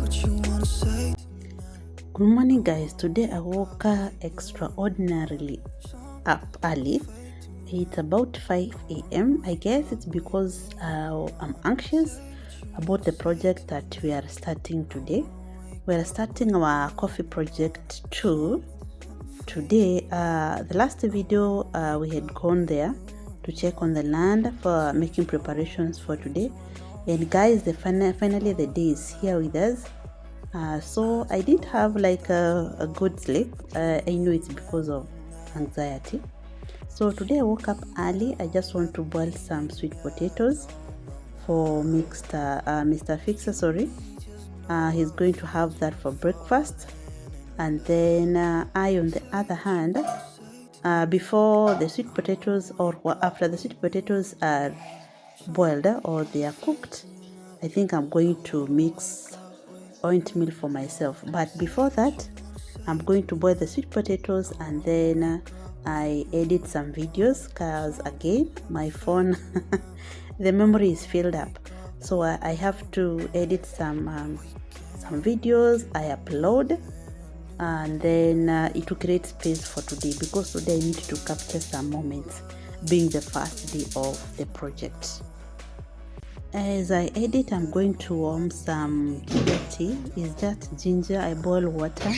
Good morning, guys. Today I woke extraordinarily up early. It's about 5 a.m. I guess it's because I'm anxious about the project that we are starting today. We are starting our coffee project 2 today. The last video we had gone there to check on the land for making preparations for today. And guys, finally the day is here with us. So I didn't have like a good sleep. I know it's because of anxiety. So today I woke up early. I just want to boil some sweet potatoes for Mr. Fixer. He's going to have that for breakfast. And then I, on the other hand, before the sweet potatoes or after the sweet potatoes are boiled or they are cooked, I think I'm going to mix oatmeal for myself. But before that, I'm going to boil the sweet potatoes and then I edit some videos because again my phone the memory is filled up, so I have to edit some videos I upload, and then it will create space for today because today I need to capture some moments being the first day of the project. As I edit, I'm going to warm some ginger tea. It's just ginger. I boil water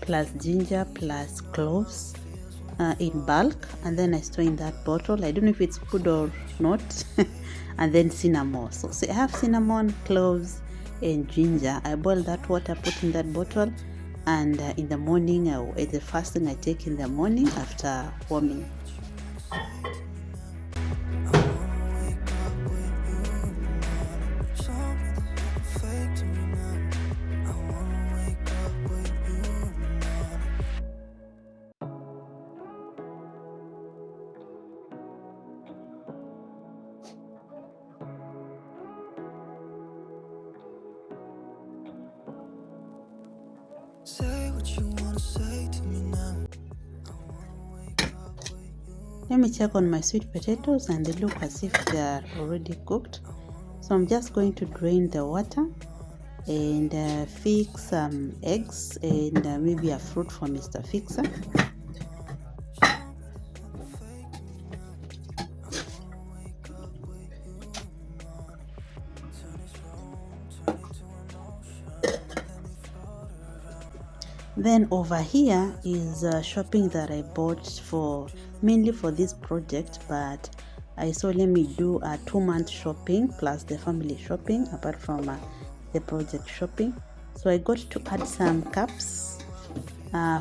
plus ginger plus cloves in bulk, and then I store in that bottle. I don't know if it's good or not. And then cinnamon. So I have cinnamon, cloves, and ginger. I boil that water, put in that bottle, and in the morning, it's the first thing I take in the morning after warming. Say what you want to say to me now. Let me check on my sweet potatoes and they look as if they are already cooked. So I'm just going to drain the water and fix some eggs and maybe a fruit for Mr. Fixer. Then over here is shopping that I bought mainly for this project, but I saw let me do a 2-month shopping plus the family shopping apart from the project shopping. So I got to add some cups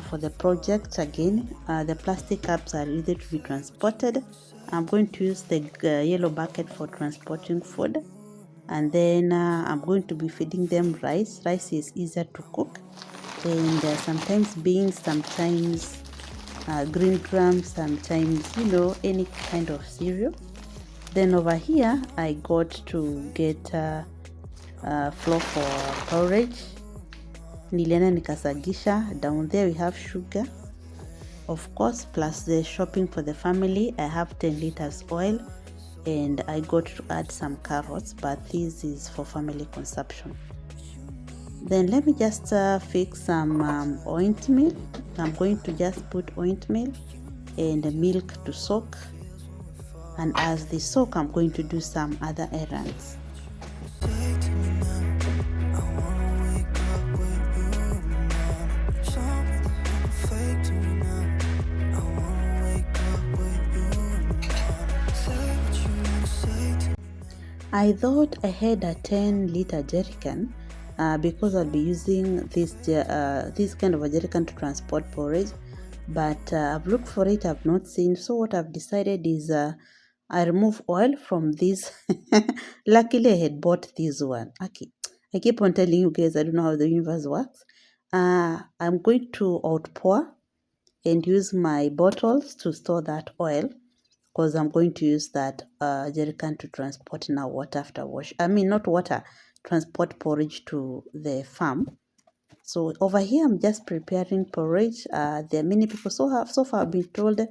for the project again. The plastic cups are easy to be transported. I'm going to use the yellow bucket for transporting food, and then I'm going to be feeding them rice. Rice is easier to cook, and sometimes beans, sometimes green grams, sometimes any kind of cereal. Then over here I got to get flour for porridge. Nilienda nikasagisha. Down there we have sugar, of course, plus the shopping for the family. I have 10 liters oil, and I got to add some carrots, but this is for family consumption. Then let me just fix some oatmeal. I'm going to just put oatmeal and milk to soak, and as they soak I'm going to do some other errands. I thought I had a 10-liter jerrycan because I'll be using this kind of a jerrycan to transport porridge, but I've looked for it, I've not seen. So what I've decided is I remove oil from this. Luckily I had bought this one. Okay, I keep on telling you guys I don't know how the universe works. I'm going to outpour and use my bottles to store that oil, because I'm going to use that jerrycan to transport now water after wash. I mean, not water, transport porridge to the farm. So over here, I'm just preparing porridge. There are many people. So far, I've been told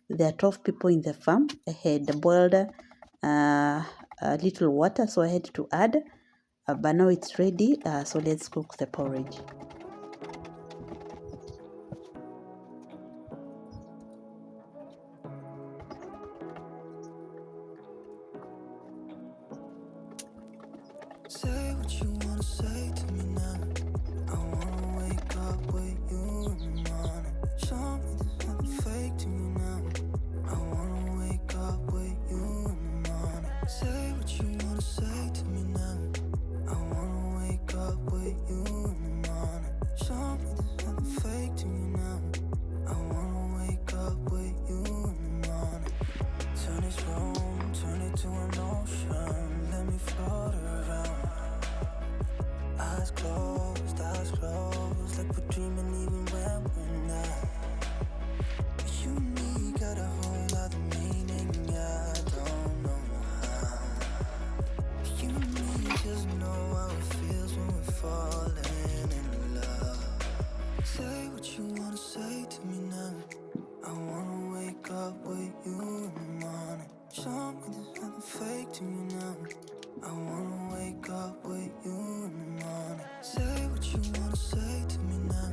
there are 12 people in the farm. I had boiled a little water, so I had to add but now it's ready, so let's cook the porridge. Say what you wanna say to me now. I wanna wake up with you in the morning. Show me there's nothing fake to me now. I wanna wake up with you in the morning. Say what you wanna say to me now. I wanna wake up with you in the morning. Show me there's nothing fake to me now. I wanna wake up with you in the morning. Turn this room, turn it to an ocean. Let me float around. Eyes closed, like we're dreaming even when we're not. You and me got a whole lot of meaning, I don't know how. You and me just know how it feels when we're falling in love. Say what you wanna say to me now. I wanna wake up with you in the morning. Show me there's nothing fake to me now. I wanna wake up with you in the morning. Say what you wanna say to me now.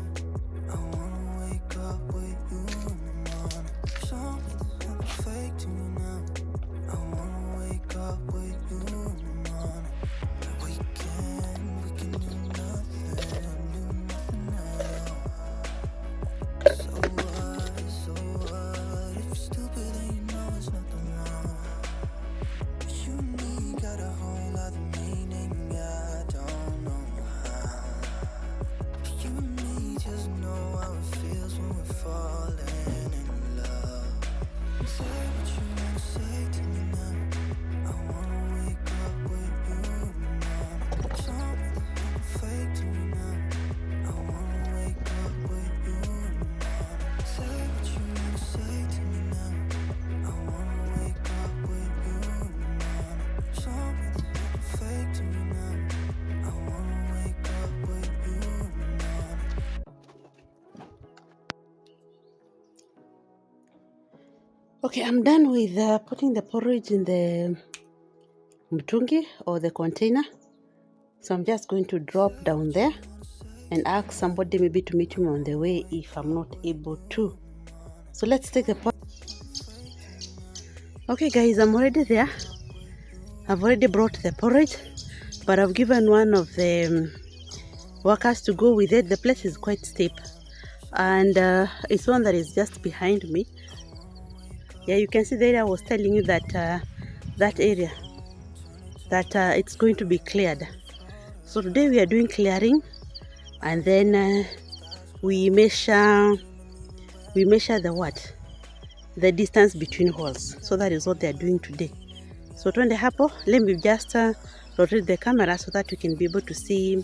I wanna wake up with you in the morning. Show me there's nothing fake to me now. I wanna wake up with you in the morning. We can do nothing at all. So what? If you're stupid then you know it's nothing wrong. You and me got a whole lot of meaning, I don't know how. You and me just know how it feels when we're falling in love. Say what you wanna say to me now. I wanna wake up with you in the morning. Show me there's nothing fake to me now. I wanna wake up with you in the morning. Say what you wanna say to me now. I wanna wake up with you in the morning. Show me there's nothing fake to me now. I wanna wake up with you in the morning. Okay, I'm done with putting the porridge in the mtungi or the container. So I'm just going to drop down there and ask somebody maybe to meet me on the way if I'm not able to. So let's take the porridge. Okay guys, I'm already there. I've already brought the porridge, but I've given one of the workers to go with it. The place is quite steep, and it's one that is just behind me. Yeah, you can see the area I was telling you that that area that it's going to be cleared. So today we are doing clearing, and then we measure the distance between holes. So that is what they are doing today. So twende hapo, let me just rotate the camera so that you can be able to see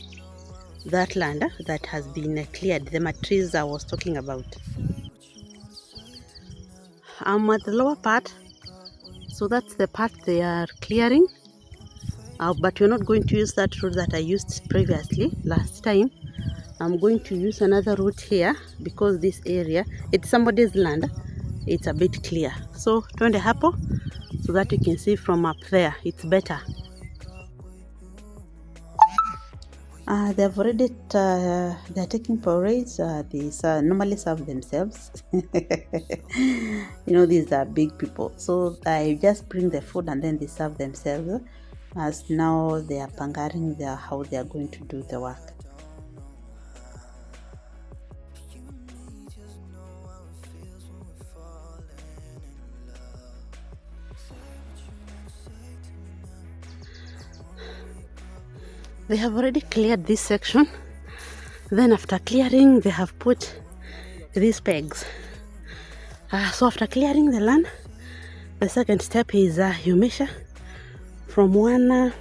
that land that has been cleared, the matriz I was talking about. I'm at the lower part, so that's the part they are clearing. But we're not going to use that route that I used previously last time. I'm going to use another route here because this area, it's somebody's land. It's a bit clear. So twende hapo so that you can see from up there. It's better. They've already they're taking porridge. These normally serve themselves. You know, these are big people, so I just bring the food and then they serve themselves, as now they are pangaring how they are going to do the work. They have already cleared this section. Then after clearing, they have put these pegs. So after clearing the land, the second step is you measure from one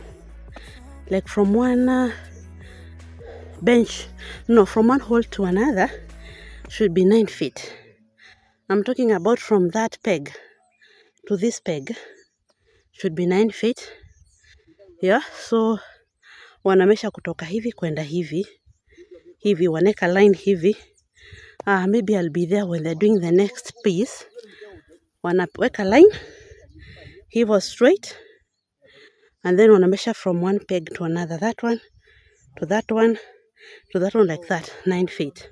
bench, no, from one hole to another should be 9 feet. I'm talking about from that peg to this peg should be 9 feet. Yeah, so wanamesha kutoka hivi kwenda hivi waneka line hivi. Maybe I'll be there when they're doing the next piece. Wanaweka line hivyo straight, and then wanna measure from one peg to another, that one to that one to that one, like that, 9 feet.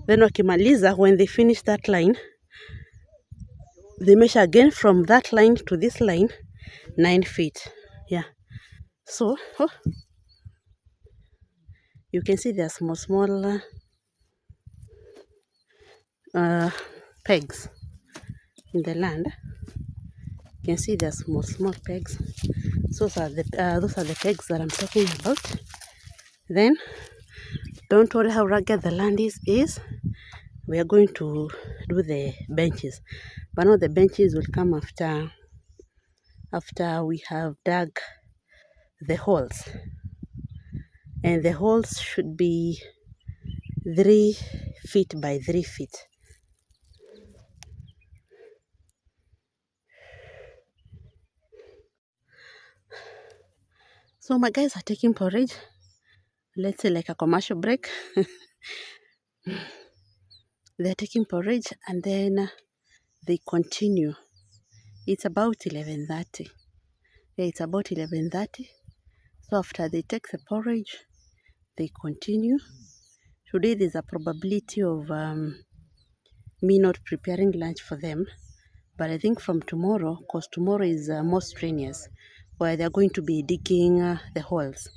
Then wakimaliza, when they finish that line, they measure again from that line to this line, 9 feet. Yeah. So you can see there are small pegs in the land. You can see there are small pegs. So those are the pegs that I'm talking about. Then don't worry how rugged the land is. We are going to do the benches, but now the benches will come after we have dug the holes, and the holes should be 3 feet by 3 feet. So my guys are taking porridge, let's say like a commercial break. They're taking porridge and then they continue. It's about 11:30. Yeah, it's about 11:30. So after they take the porridge, they continue. Today there's a probability of me not preparing lunch for them, but I think from tomorrow, because tomorrow is more strenuous, where they're going to be digging the holes.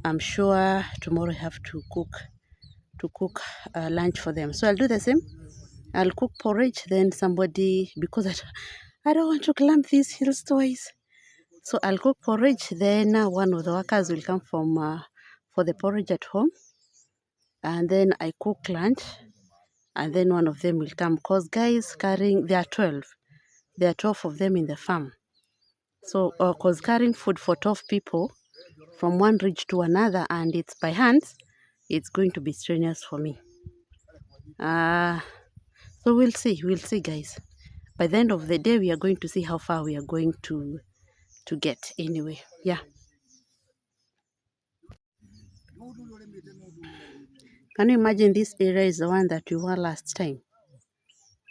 I'm sure tomorrow I have to cook lunch for them. So I'll do the same. I'll cook porridge, then somebody, because I don't want to climb these hills twice. So I'll cook porridge, then one of the workers will come for the porridge at home, and then I cook lunch, and then one of them will come, because guys carrying, there are 12 of them in the farm. So because carrying food for 12 people from one ridge to another, and it's by hands, it's going to be strenuous for me. So we'll see guys. By the end of the day, we are going to see how far we are going to get anyway. Yeah. Can you imagine this area is the one that we were last time?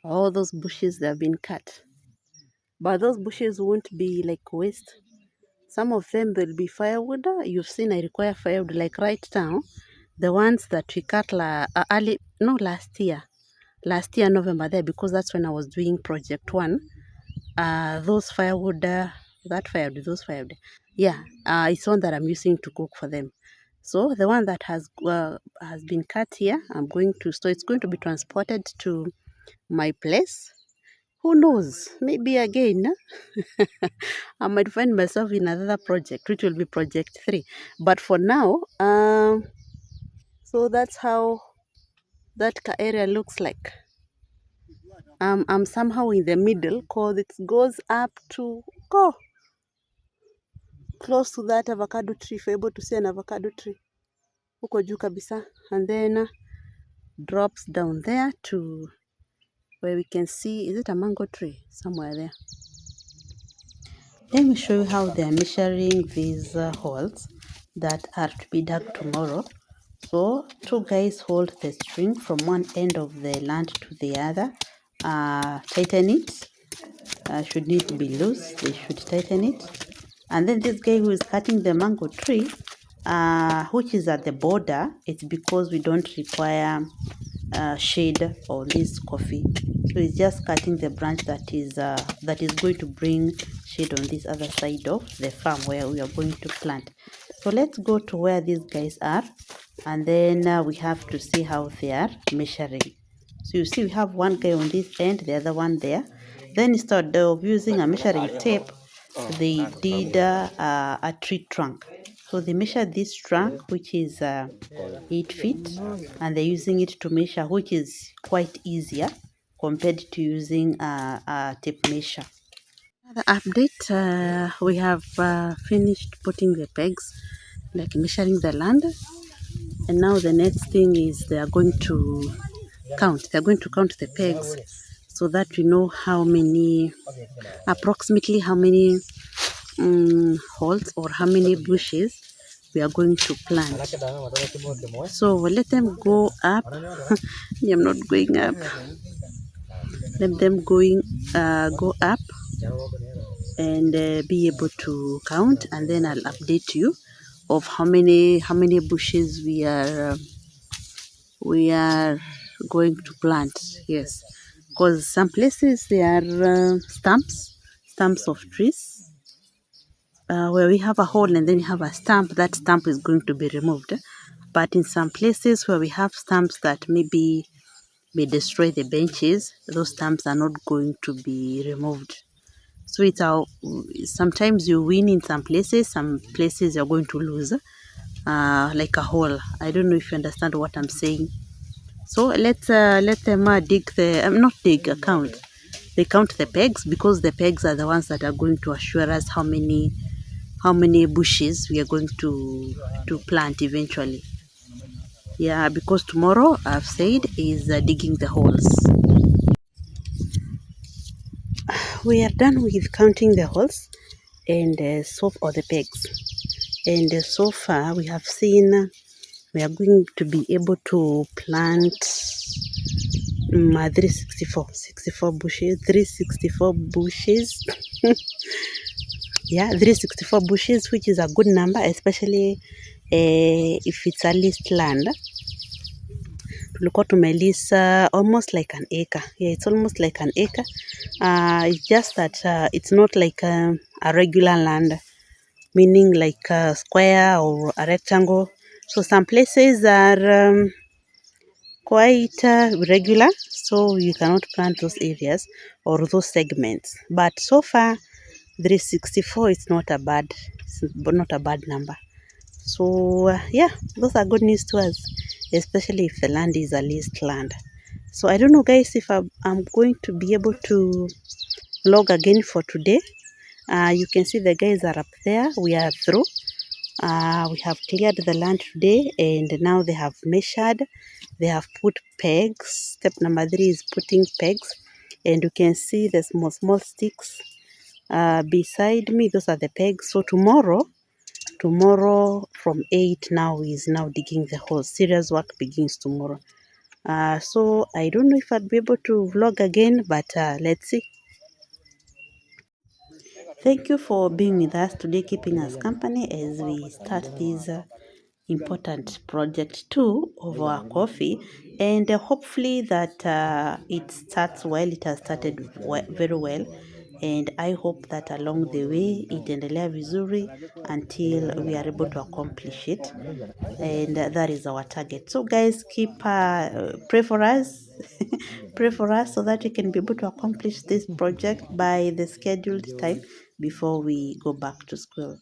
All those bushes that have been cut. But those bushes won't be like waste. Some of them will be firewood. You've seen I require firewood like right now. The ones that we cut last year November there, because that's when I was doing project 1. Those firewood, those firewood. Yeah, it's one that I'm using to cook for them. So the one that has been cut here, I'm going to store. It's going to be transported to my place. Who knows? Maybe again, I might find myself in another project, which will be project 3. But for now, so that's how that area looks like. I'm somehow in the middle, because it goes up to close to that avocado tree, if you're able to see an avocado tree. Huko juu kabisa, and then drops down there to where we can see, is it a mango tree? Somewhere there. Let me show you how they are measuring these holes that are to be dug tomorrow. So 2 guys hold the string from one end of the land to the other, tighten it. Should need to be loose, they should tighten it. And then this guy who is cutting the mango tree, which is at the border, it's because we don't require shade on this coffee. So it's just cutting the branch that is going to bring shade on this other side of the farm where we are going to plant. So let's go to where these guys are, and then we have to see how they are measuring. So you see we have one guy on this end, the other one there. Then instead of using a measuring tape, they did a tree trunk. So they measured this trunk, which is 8 feet, and they're using it to measure, which is quite easier compared to using a tape measure. Another update, we have finished putting the pegs, like measuring the land, and now the next thing is they are going to count. They're going to count the pegs so that we know approximately how many holes or how many bushes we are going to plant. So we'll let them go up. I'm not going up. Let them go up. and be able to count, and then I'll update you of how many bushes we are going to plant. Yes, because some places they are stumps of trees, where we have a hole and then you have a stump. That stump is going to be removed. But in some places where we have stumps that maybe may destroy the benches, those stumps are not going to be removed. So it's our, sometimes you win in some places you're going to lose, like a hole. I don't know if you understand what I'm saying. So let them dig the, not dig, count. They count the pegs, because the pegs are the ones that are going to assure us how many bushes we are going to plant eventually. Yeah, because tomorrow I've said is digging the holes. We are done with counting the holes and or the pegs. And so far we have seen we are going to be able to plant 364 bushes, 364 bushes. Yeah, 364 bushes, which is a good number, especially if it's a leased land. Tulikuwa tumelisa almost like an acre. Yeah, it's almost like an acre. It's just that it's not like a regular land, meaning like a square or a rectangle. So some places are quite regular, so you cannot plant those areas or those segments. But so far, 364 is not a bad number. So yeah, those are good news to us, especially if the land is a leased land. So I don't know, guys, if I'm going to be able to vlog again for today. You can see the guys are up there. We are through. We have cleared the land today, and now they have measured. They have put pegs. Step number 3 is putting pegs, and you can see the small sticks beside me. Those are the pegs. So tomorrow from 8 now is now digging the hole. Serious work begins tomorrow. So I don't know if I'll be able to vlog again, but let's see. Thank you for being with us today, keeping us company as we start this important project 2 of our coffee, and hopefully that it starts well. It has started very well, and I hope that along the way itaendelea vizuri until we are able to accomplish it, and that is our target. So guys, keep pray for us. Pray for us so that we can be able to accomplish this project by the scheduled time before we go back to school.